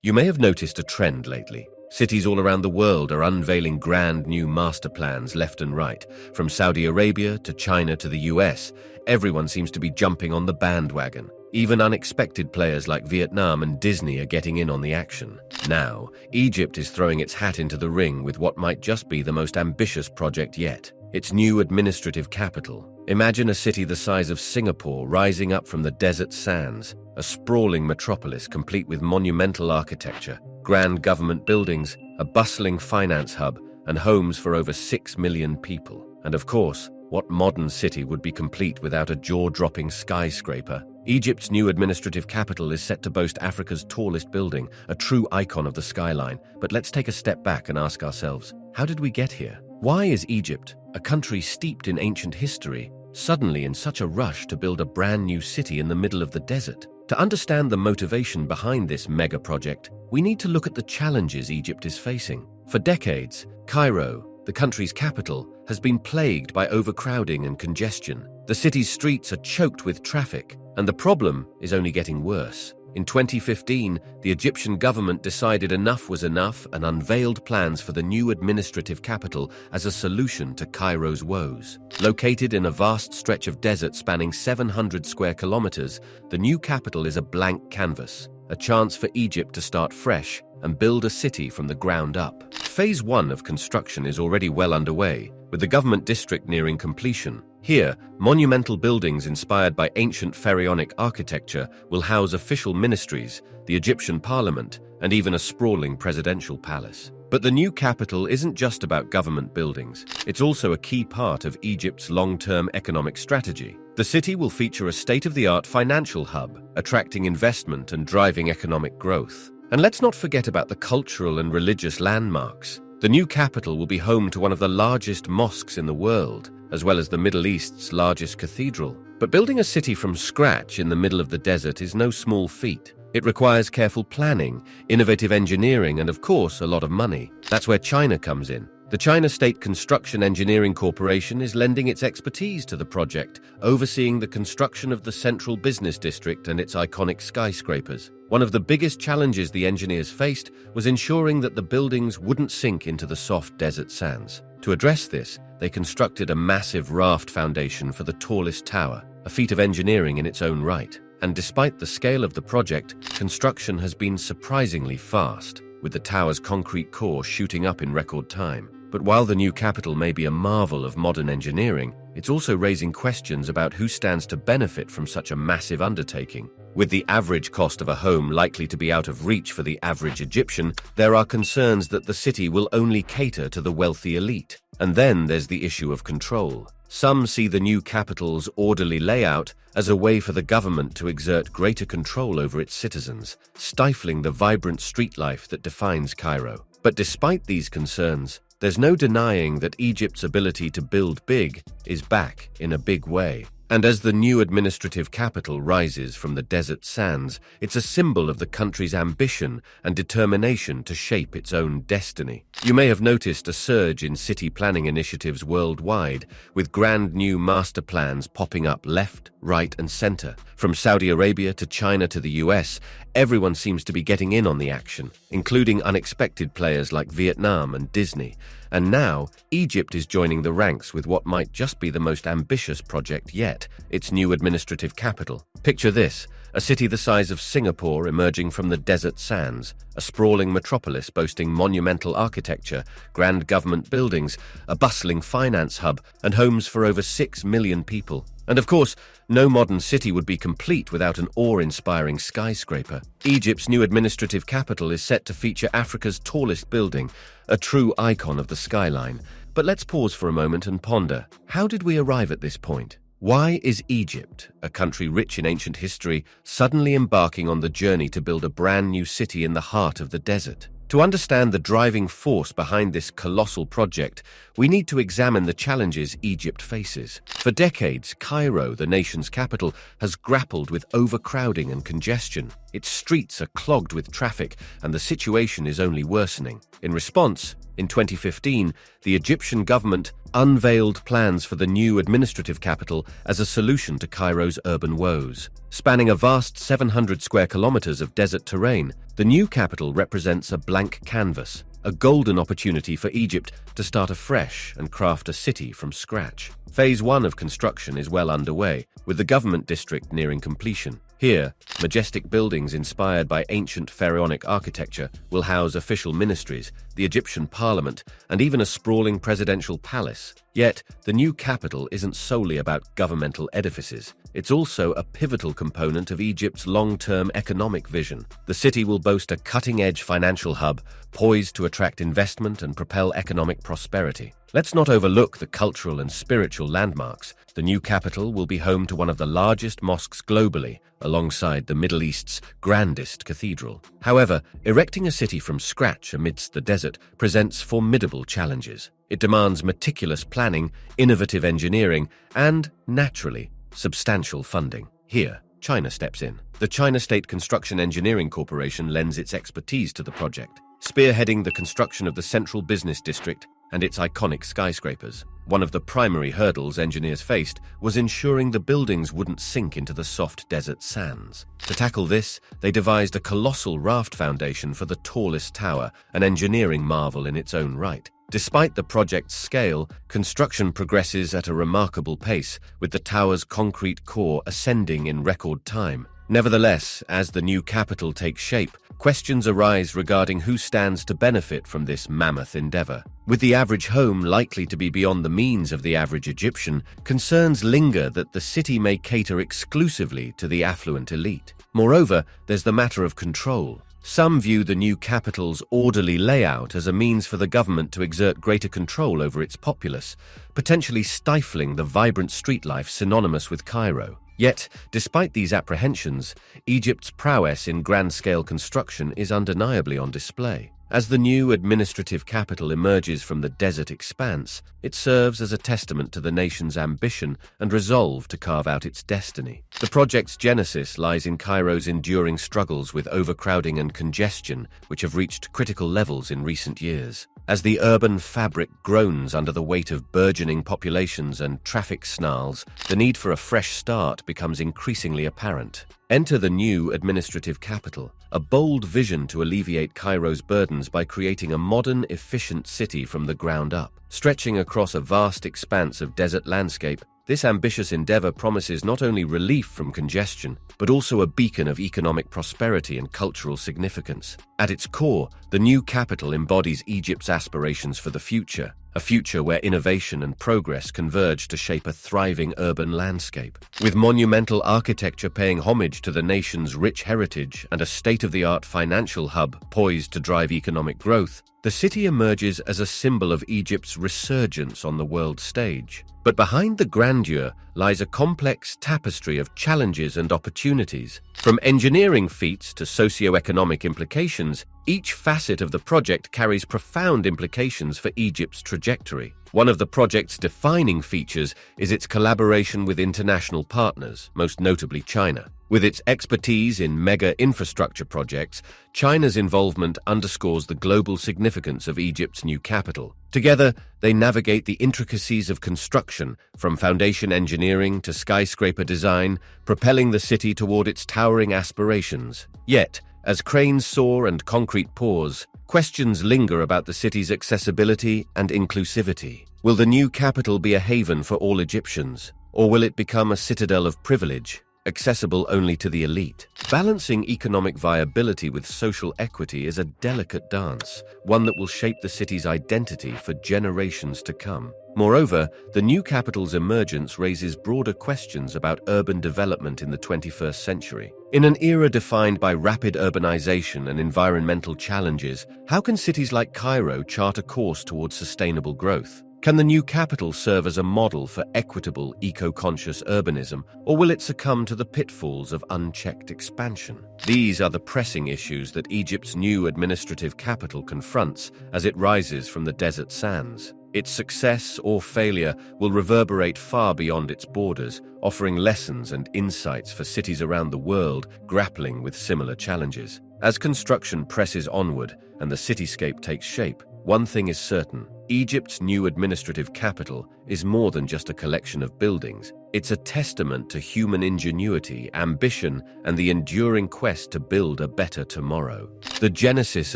You may have noticed a trend lately. Cities all around the world are unveiling grand new master plans left and right. From Saudi Arabia to China to the US, everyone seems to be jumping on the bandwagon. Even unexpected players like Vietnam and Disney are getting in on the action. Now, Egypt is throwing its hat into the ring with what might just be the most ambitious project yet. Its new administrative capital. Imagine a city the size of Singapore rising up from the desert sands, a sprawling metropolis complete with monumental architecture, grand government buildings, a bustling finance hub, and homes for over 6 million people. And of course, what modern city would be complete without a jaw-dropping skyscraper? Egypt's new administrative capital is set to boast Africa's tallest building, a true icon of the skyline. But let's take a step back and ask ourselves, how did we get here? Why is Egypt, a country steeped in ancient history, suddenly in such a rush to build a brand new city in the middle of the desert? To understand the motivation behind this mega project, we need to look at the challenges Egypt is facing. For decades, Cairo, the country's capital, has been plagued by overcrowding and congestion. The city's streets are choked with traffic, and the problem is only getting worse. In 2015, the Egyptian government decided enough was enough and unveiled plans for the new administrative capital as a solution to Cairo's woes. Located in a vast stretch of desert spanning 700 square kilometers, the new capital is a blank canvas, a chance for Egypt to start fresh and build a city from the ground up. Phase 1 of construction is already well underway, with the government district nearing completion. Here, monumental buildings inspired by ancient pharaonic architecture will house official ministries, the Egyptian parliament, and even a sprawling presidential palace. But the new capital isn't just about government buildings. It's also a key part of Egypt's long-term economic strategy. The city will feature a state-of-the-art financial hub, attracting investment and driving economic growth. And let's not forget about the cultural and religious landmarks. The new capital will be home to one of the largest mosques in the world, as well as the Middle East's largest cathedral. But building a city from scratch in the middle of the desert is no small feat. It requires careful planning, innovative engineering, and of course, a lot of money. That's where China comes in. The China State Construction Engineering Corporation is lending its expertise to the project, overseeing the construction of the central business district and its iconic skyscrapers. One of the biggest challenges the engineers faced was ensuring that the buildings wouldn't sink into the soft desert sands. To address this, they constructed a massive raft foundation for the tallest tower, a feat of engineering in its own right. And despite the scale of the project, construction has been surprisingly fast, with the tower's concrete core shooting up in record time. But while the new capital may be a marvel of modern engineering, it's also raising questions about who stands to benefit from such a massive undertaking. With the average cost of a home likely to be out of reach for the average Egyptian, there are concerns that the city will only cater to the wealthy elite. And then there's the issue of control. Some see the new capital's orderly layout as a way for the government to exert greater control over its citizens, stifling the vibrant street life that defines Cairo. But despite these concerns, there's no denying that Egypt's ability to build big is back in a big way. And as the new administrative capital rises from the desert sands, it's a symbol of the country's ambition and determination to shape its own destiny. You may have noticed a surge in city planning initiatives worldwide, with grand new master plans popping up left, right, and center. From Saudi Arabia to China to the US, everyone seems to be getting in on the action, including unexpected players like Vietnam and Disney. And now, Egypt is joining the ranks with what might just be the most ambitious project yet, its new administrative capital. Picture this, a city the size of Singapore emerging from the desert sands, a sprawling metropolis boasting monumental architecture, grand government buildings, a bustling finance hub, and homes for over 6 million people. And of course, no modern city would be complete without an awe-inspiring skyscraper. Egypt's new administrative capital is set to feature Africa's tallest building, a true icon of the skyline. But let's pause for a moment and ponder, how did we arrive at this point? Why is Egypt, a country rich in ancient history, suddenly embarking on the journey to build a brand new city in the heart of the desert? To understand the driving force behind this colossal project, we need to examine the challenges Egypt faces. For decades, Cairo, the nation's capital, has grappled with overcrowding and congestion. Its streets are clogged with traffic, and the situation is only worsening. In response, in 2015, the Egyptian government unveiled plans for the new administrative capital as a solution to Cairo's urban woes. Spanning a vast 700 square kilometers of desert terrain, the new capital represents a blank canvas, a golden opportunity for Egypt to start afresh and craft a city from scratch. Phase 1 of construction is well underway, with the government district nearing completion. Here, majestic buildings inspired by ancient pharaonic architecture will house official ministries, the Egyptian parliament, and even a sprawling presidential palace. Yet, the new capital isn't solely about governmental edifices. It's also a pivotal component of Egypt's long-term economic vision. The city will boast a cutting-edge financial hub, poised to attract investment and propel economic prosperity. Let's not overlook the cultural and spiritual landmarks. The new capital will be home to one of the largest mosques globally, alongside the Middle East's grandest cathedral. However, erecting a city from scratch amidst the desert presents formidable challenges. It demands meticulous planning, innovative engineering, and, naturally, substantial funding. Here, China steps in. The China State Construction Engineering Corporation lends its expertise to the project, spearheading the construction of the central business district and its iconic skyscrapers. One of the primary hurdles engineers faced was ensuring the buildings wouldn't sink into the soft desert sands. To tackle this, they devised a colossal raft foundation for the tallest tower, an engineering marvel in its own right. Despite the project's scale, construction progresses at a remarkable pace, with the tower's concrete core ascending in record time. Nevertheless, as the new capital takes shape, questions arise regarding who stands to benefit from this mammoth endeavor. With the average home likely to be beyond the means of the average Egyptian, concerns linger that the city may cater exclusively to the affluent elite. Moreover, there's the matter of control. Some view the new capital's orderly layout as a means for the government to exert greater control over its populace, potentially stifling the vibrant street life synonymous with Cairo. Yet, despite these apprehensions, Egypt's prowess in grand-scale construction is undeniably on display. As the new administrative capital emerges from the desert expanse, it serves as a testament to the nation's ambition and resolve to carve out its destiny. The project's genesis lies in Cairo's enduring struggles with overcrowding and congestion, which have reached critical levels in recent years. As the urban fabric groans under the weight of burgeoning populations and traffic snarls, the need for a fresh start becomes increasingly apparent. Enter the new administrative capital, a bold vision to alleviate Cairo's burdens by creating a modern, efficient city from the ground up. Stretching across a vast expanse of desert landscape, this ambitious endeavor promises not only relief from congestion, but also a beacon of economic prosperity and cultural significance. At its core, the new capital embodies Egypt's aspirations for the future, a future where innovation and progress converge to shape a thriving urban landscape. With monumental architecture paying homage to the nation's rich heritage and a state-of-the-art financial hub poised to drive economic growth, the city emerges as a symbol of Egypt's resurgence on the world stage. But behind the grandeur lies a complex tapestry of challenges and opportunities. From engineering feats to socio-economic implications, each facet of the project carries profound implications for Egypt's trajectory. One of the project's defining features is its collaboration with international partners, most notably China. With its expertise in mega infrastructure projects, China's involvement underscores the global significance of Egypt's new capital. Together, they navigate the intricacies of construction, from foundation engineering to skyscraper design, propelling the city toward its towering aspirations. Yet, as cranes soar and concrete pours, questions linger about the city's accessibility and inclusivity. Will the new capital be a haven for all Egyptians, or will it become a citadel of privilege, accessible only to the elite? Balancing economic viability with social equity is a delicate dance, one that will shape the city's identity for generations to come. Moreover, the new capital's emergence raises broader questions about urban development in the 21st century. In an era defined by rapid urbanization and environmental challenges, how can cities like Cairo chart a course towards sustainable growth? Can the new capital serve as a model for equitable, eco-conscious urbanism, or will it succumb to the pitfalls of unchecked expansion? These are the pressing issues that Egypt's new administrative capital confronts as it rises from the desert sands. Its success or failure will reverberate far beyond its borders, offering lessons and insights for cities around the world grappling with similar challenges. As construction presses onward and the cityscape takes shape, one thing is certain: Egypt's new administrative capital is more than just a collection of buildings. It's a testament to human ingenuity, ambition, and the enduring quest to build a better tomorrow. The genesis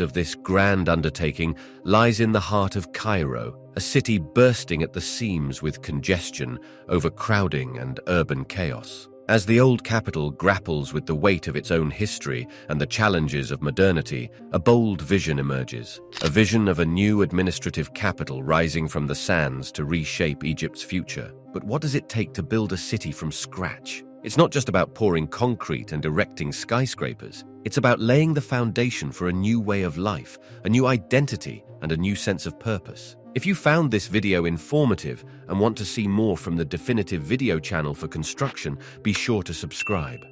of this grand undertaking lies in the heart of Cairo, a city bursting at the seams with congestion, overcrowding, and urban chaos. As the old capital grapples with the weight of its own history and the challenges of modernity, a bold vision emerges. A vision of a new administrative capital rising from the sands to reshape Egypt's future. But what does it take to build a city from scratch? It's not just about pouring concrete and erecting skyscrapers. It's about laying the foundation for a new way of life, a new identity, and a new sense of purpose. If you found this video informative and want to see more from the Definitive Video channel for construction, be sure to subscribe.